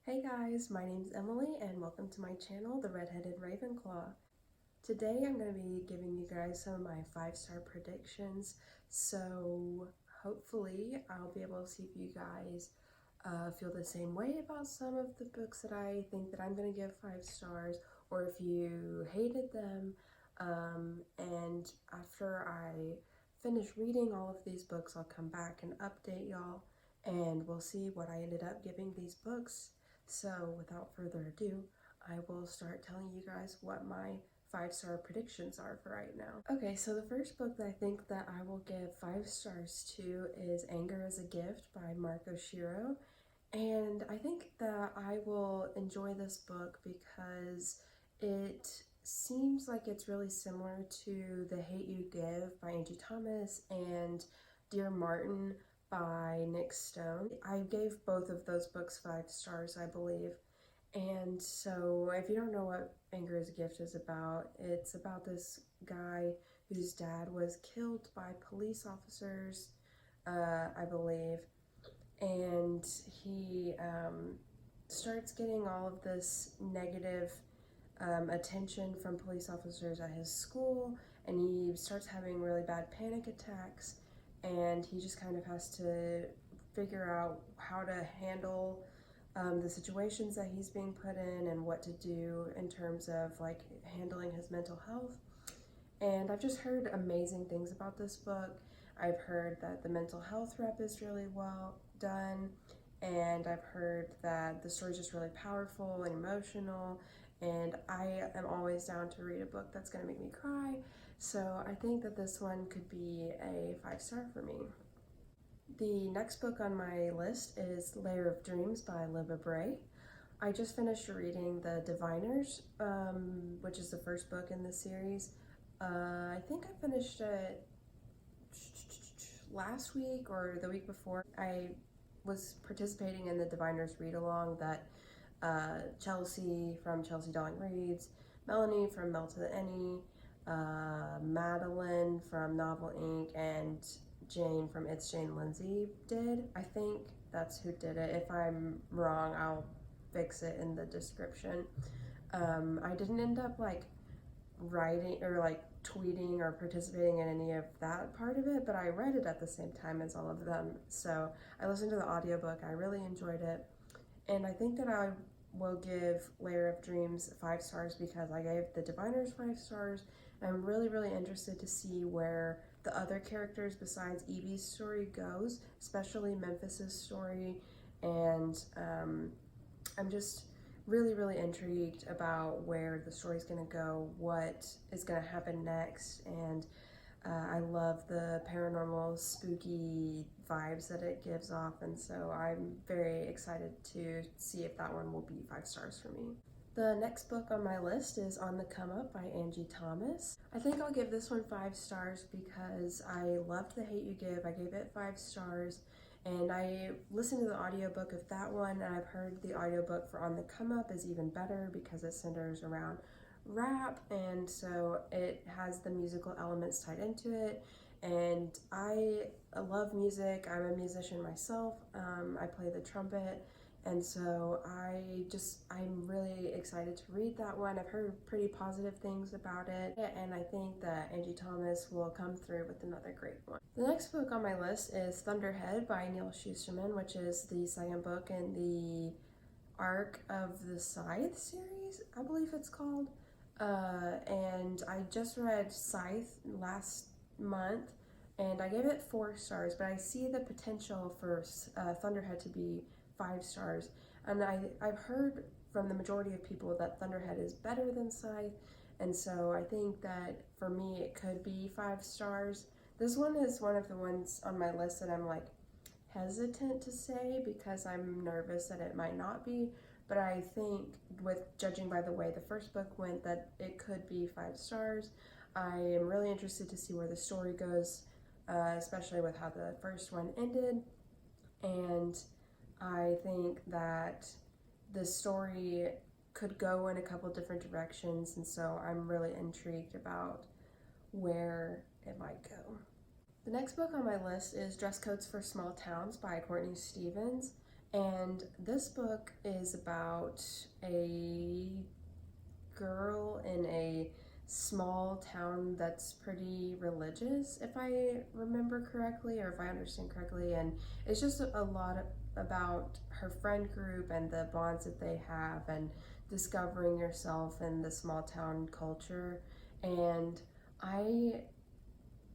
Hey guys, my name's Emily and welcome to my channel, The Redheaded Ravenclaw. Today I'm going to be giving you guys some of my 5-star predictions, so hopefully I'll be able to see if you guys feel the same way about some of the books that I think that I'm going to give 5 stars, or if you hated them. And after I finish reading all of these books, I'll come back and update y'all, and we'll see what I ended up giving these books. So without further ado, I will start telling you guys what my 5-star predictions are for right now. Okay, so the first book that I think that I will give 5 stars to is Anger is a Gift by Oshiro. And I think that I will enjoy this book because it seems like it's really similar to The Hate You Give by Angie and Dear Martin by Nick Stone. I gave both of those books 5 stars, I believe. And so if you don't know what Anger is a Gift is about, it's about this guy whose dad was killed by police officers, I believe. And he starts getting all of this negative attention from police officers at his school, and he starts having really bad panic attacks, and he just kind of has to figure out how to handle the situations that he's being put in and what to do in terms of like handling his mental health. And I've just heard amazing things about this book. I've heard that the mental health rep is really well done, and I've heard that the story's just really powerful and emotional, and I am always down to read a book that's going to make me cry, so I think that this one could be a 5-star for me. The next book on my list is Lair of Dreams by Libba Bray. I just finished reading The Diviners, which is the first book in the series. I think I finished it last week or the week before. I was participating in the Diviners read-along that Chelsea from Chelsea Darling Reads, Melanie from Mel to the Any, Madeline from Novel Inc., and Jane from It's Jane Lindsay did. I think that's who did it. If I'm wrong, I'll fix it in the description. I didn't end up like writing or like tweeting or participating in any of that part of it, but I read it at the same time as all of them. So I listened to the audiobook. I really enjoyed it, and I think that I will give Lair of Dreams 5 stars because I gave The Diviners 5 stars. I'm really interested to see where the other characters besides Evie's story goes, especially Memphis's story, and I'm just really intrigued about where the story's gonna go, what is gonna happen next, and I love the paranormal, spooky vibes that it gives off, and so I'm very excited to see if that one will be 5 stars for me. The next book on my list is On the Come Up by Angie. I think I'll give this one 5 stars because I loved The Hate You Give. I gave it 5 stars, and I listened to the audiobook of that one, and I've heard the audiobook for On the Come Up is even better because it centers around rap, and so it has the musical elements tied into it, and I love music. I'm a musician myself. I play the trumpet, and so I'm really excited to read that one. I've heard pretty positive things about it, and I think that Angie will come through with another great one. The next book on my list is Thunderhead by Neal, which is the second book in the Arc of the Scythe series, I believe it's called. And I just read Scythe last month, and I gave it 4 stars, but I see the potential for Thunderhead to be 5 stars, and I've heard from the majority of people that Thunderhead is better than Scythe, and so I think that for me it could be 5 stars. This one is one of the ones on my list that I'm like hesitant to say because I'm nervous that it might not be, but I think with judging by the way the first book went that it could be 5 stars. I am really interested to see where the story goes, especially with how the first one ended, and I think that the story could go in a couple different directions, and so I'm really intrigued about where it might go. The next book on my list is Dress Codes for Small Towns by Courtney Stevens, And this book is about a girl in a small town that's pretty religious, if I remember correctly, or if I understand correctly. And it's just a lot about her friend group and the bonds that they have, and discovering yourself in the small town culture. And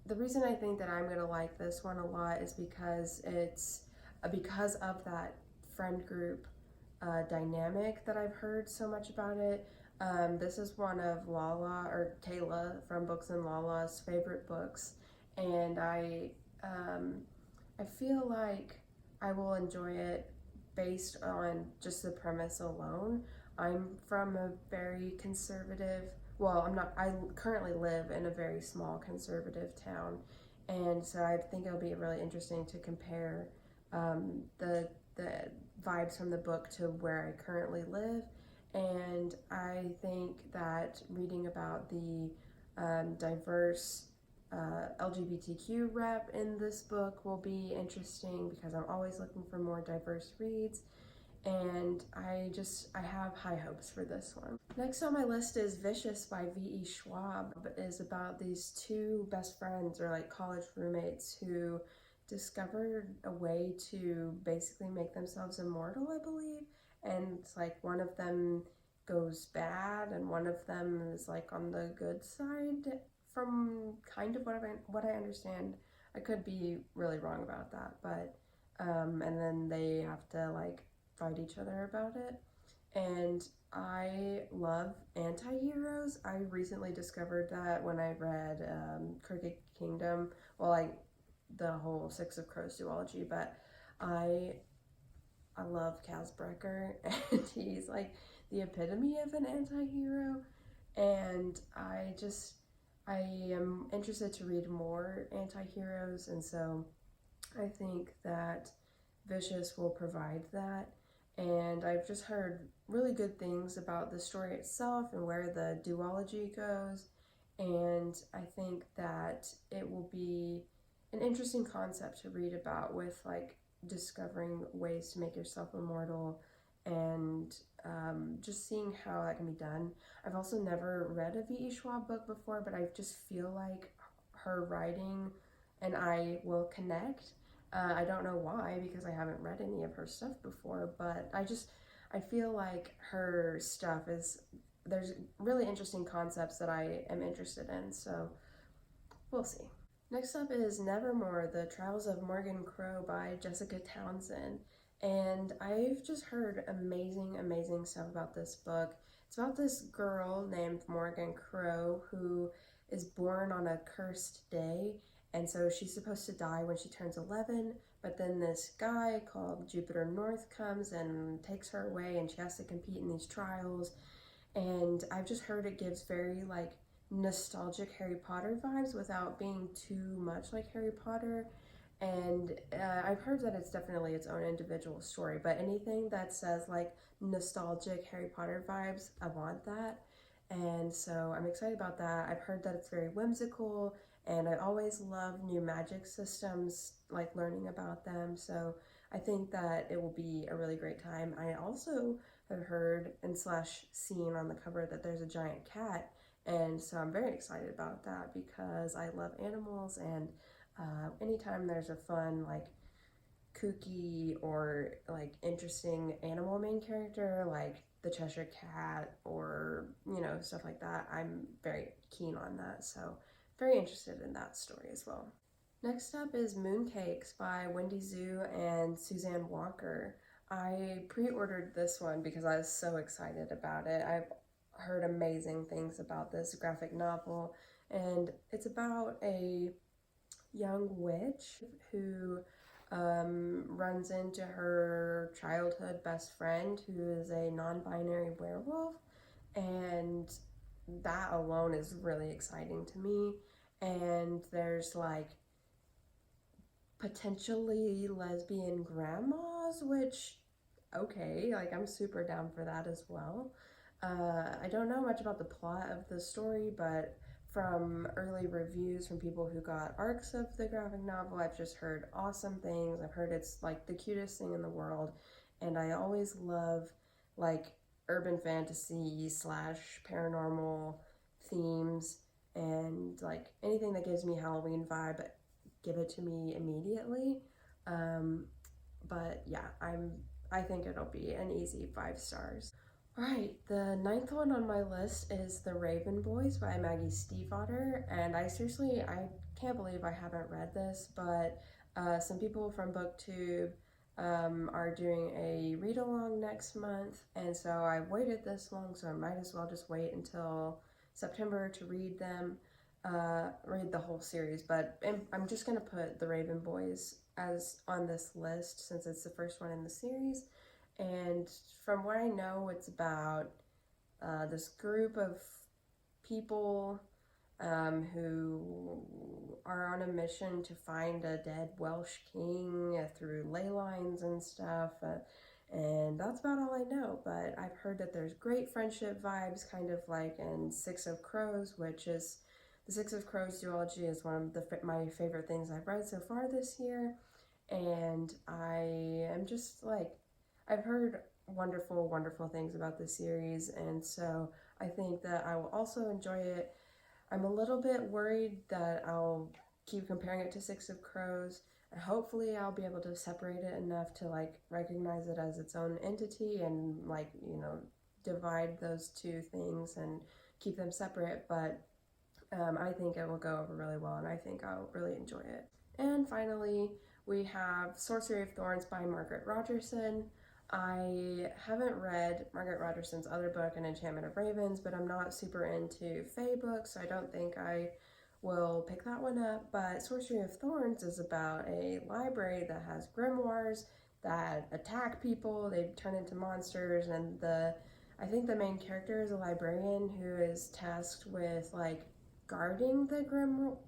the reason I think that I'm gonna like this one a lot is because it's because of that friend group dynamic that I've heard so much about it. This is one of Kayla from Books and Lala's favorite books, and I feel like I will enjoy it based on just the premise alone. I'm from a very conservative, well, I'm not, I currently live in a very small conservative town, and so I think it'll be really interesting to compare the vibes from the book to where I currently live. And I think that reading about the diverse LGBTQ rep in this book will be interesting, because I'm always looking for more diverse reads, and I have high hopes for this one. Next on my list is Vicious by V.E. Schwab. It is about these two best friends, or like college roommates, who discovered a way to basically make themselves immortal, I believe. And it's like one of them goes bad and one of them is like on the good side, from kind of what I understand. I could be really wrong about that, but and then they have to like fight each other about it. And I love anti-heroes. I recently discovered that when I read Crooked Kingdom, well, like the whole Six of Crows duology, but I love Casbreaker, and he's like the epitome of an anti-hero, and I am interested to read more anti-heroes, and so I think that Vicious will provide that. And I've just heard really good things about the story itself and where the duology goes, and I think that it will be an interesting concept to read about, with like discovering ways to make yourself immortal, and just seeing how that can be done. I've also never read a V.E. Schwab book before, but I just feel like her writing and I will connect. I don't know why, because I haven't read any of her stuff before, but I feel like her stuff there's really interesting concepts that I am interested in, so we'll see. Next up is Nevermoor, The Trials of Morgan Crowe by Jessica Townsend. And I've just heard amazing stuff about this book. It's about this girl named Morgan Crowe who is born on a cursed day, and so she's supposed to die when she turns 11, but then this guy called Jupiter North comes and takes her away, and she has to compete in these trials. And I've just heard it gives very like nostalgic Harry Potter vibes without being too much like Harry Potter. And I've heard that it's definitely its own individual story, but anything that says like nostalgic Harry Potter vibes, I want that. And so I'm excited about that. I've heard that it's very whimsical, and I always love new magic systems, like learning about them. So I think that it will be a really great time. I also have heard and slash seen on the cover that there's a giant cat, and so I'm very excited about that because I love animals, and anytime there's a fun, like kooky or like interesting animal main character, like the Cheshire Cat or, you know, stuff like that, I'm very keen on that. So very interested in that story as well. Next up is Mooncakes by Wendy Zhu and Suzanne Walker. I pre-ordered this one because I was so excited about it. I've heard amazing things about this graphic novel, and it's about a young witch who runs into her childhood best friend, who is a non-binary werewolf, and that alone is really exciting to me. And there's like potentially lesbian grandmas, which, okay, like I'm super down for that as well. I don't know much about the plot of the story, but from early reviews from people who got arcs of the graphic novel, I've just heard awesome things. I've heard it's like the cutest thing in the world, and I always love like urban fantasy / paranormal themes, and like anything that gives me Halloween vibe, give it to me immediately. But yeah, I think it'll be an easy 5 stars. All right, the 9th one on my list is The Raven Boys by Maggie Stiefvater, and I can't believe I haven't read this, but some people from BookTube are doing a read along next month, and so I waited this long, so I might as well just wait until September to read them, read the whole series. But I'm just gonna put The Raven Boys as on this list since it's the first one in the series. And from what I know, it's about this group of people who are on a mission to find a dead Welsh king through ley lines and stuff. And that's about all I know, but I've heard that there's great friendship vibes, kind of like in Six of Crows, which is the Six of Crows duology is one of my favorite things I've read so far this year. And I am just like, I've heard wonderful, wonderful things about this series, and so I think that I will also enjoy it. I'm a little bit worried that I'll keep comparing it to Six of Crows, and hopefully I'll be able to separate it enough to like recognize it as its own entity and like, you know, divide those two things and keep them separate, but I think it will go over really well, and I think I'll really enjoy it. And finally, we have Sorcery of Thorns by Margaret Rogerson. I haven't read Margaret Rogerson's other book, An Enchantment of Ravens, but I'm not super into fae books, so I don't think I will pick that one up. But Sorcery of Thorns is about a library that has grimoires that attack people, they turn into monsters, and I think the main character is a librarian who is tasked with like guarding the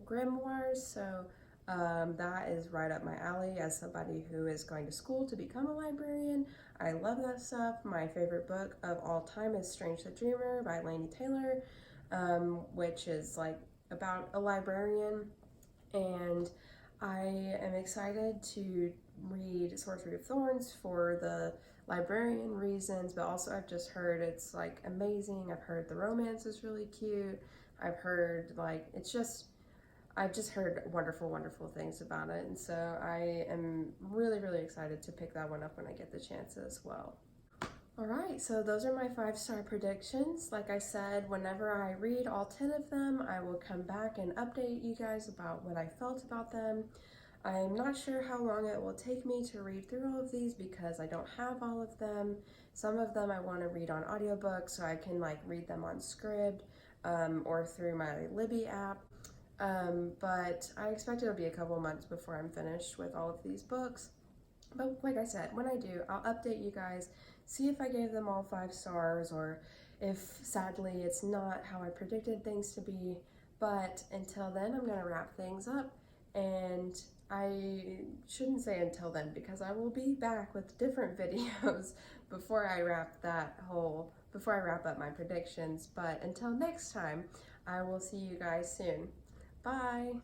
grimoires, so that is right up my alley as somebody who is going to school to become a librarian. I love that stuff. My favorite book of all time is Strange the Dreamer by Laini Taylor, which is like about a librarian, and I am excited to read Sorcery of Thorns for the librarian reasons, but also I've just heard it's like amazing. I've heard the romance is really cute. I've heard like I've just heard wonderful, wonderful things about it, and so I am really, really excited to pick that one up when I get the chance as well. All right, so those are my 5-star predictions. Like I said, whenever I read all 10 of them, I will come back and update you guys about what I felt about them. I'm not sure how long it will take me to read through all of these because I don't have all of them. Some of them I want to read on audiobook so I can like read them on Scribd or through my Libby app. But I expect it'll be a couple months before I'm finished with all of these books. But like I said, when I do, I'll update you guys, see if I gave them all 5 stars or if sadly it's not how I predicted things to be. But until then, I'm going to wrap things up, and I shouldn't say until then because I will be back with different videos before I wrap up my predictions. But until next time, I will see you guys soon. Bye!